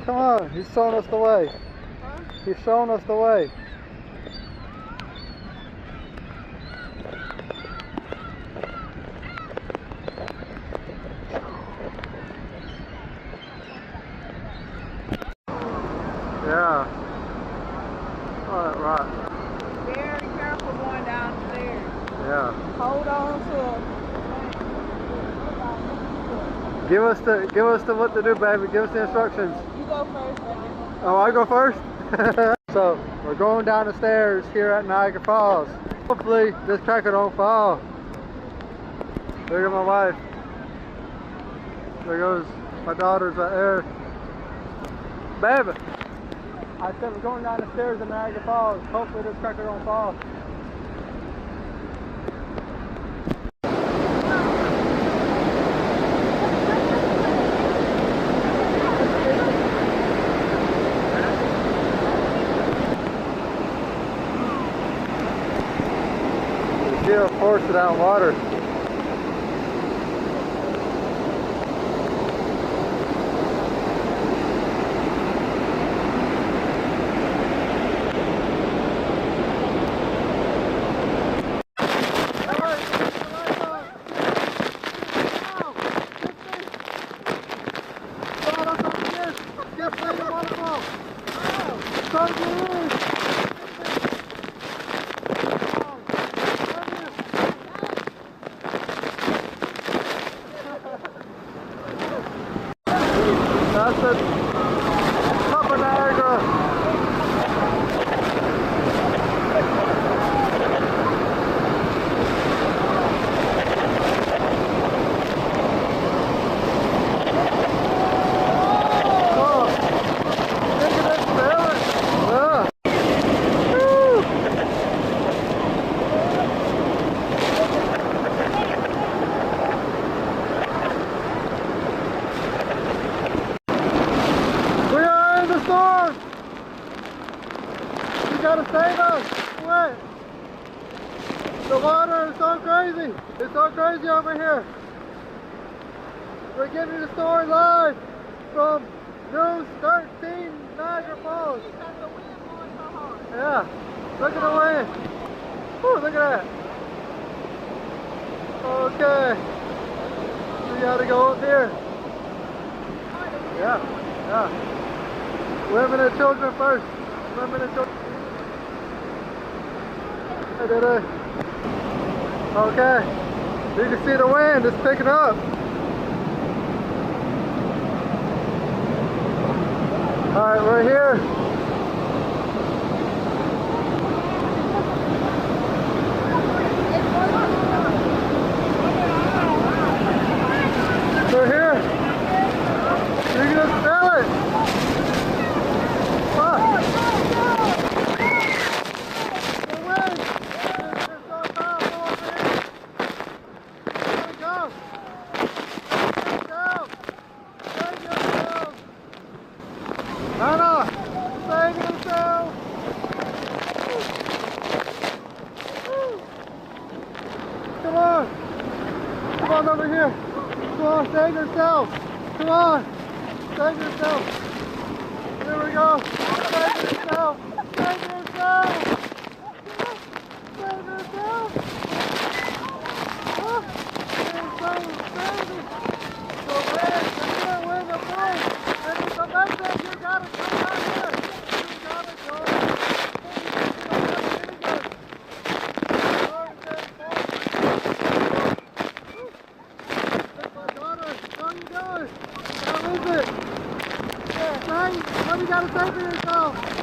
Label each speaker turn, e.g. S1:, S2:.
S1: Come on, he's showing us the way.
S2: Huh?
S1: He's showing us the way. Yeah. Oh, right.
S2: Very careful going downstairs.
S1: Yeah.
S2: Hold on to.
S1: Give us the what to do, baby. Give us the instructions.
S2: You go first, baby.
S1: Oh, I go first? So, we're going down the stairs here at Niagara Falls. Hopefully, this cracker don't fall. Look at my wife. There goes my daughters right there. Baby! I said we're going down the stairs at Niagara Falls. Hopefully, this cracker don't fall. She'll force it out in water. That's the top of Niagara. Oh, look at that balance. Yeah. Woo. We are in the storm! You gotta save us! Wait! The water is so crazy! It's so crazy over here! We're giving you the story live from News 13 Niagara Falls!
S2: Because the wind blowing so hard.
S1: Yeah! Look at the wind! Whew, look at that! Okay! We gotta go up here! Yeah! Yeah! Women and children first. Women and children. I did it. Okay. You can see the wind. It's picking up. All right, we're here. We're here. You can just feel it. Anna, save yourself! Come on! Come on over here! Come on, save yourself! Come on! Save yourself! Here we go! Save yourself! Save yourself! Save yourself! Oh, you're so crazy! So wait, where's the plane? If it's a message, you gotta come down here! You gotta go! What do you gotta say for yourself?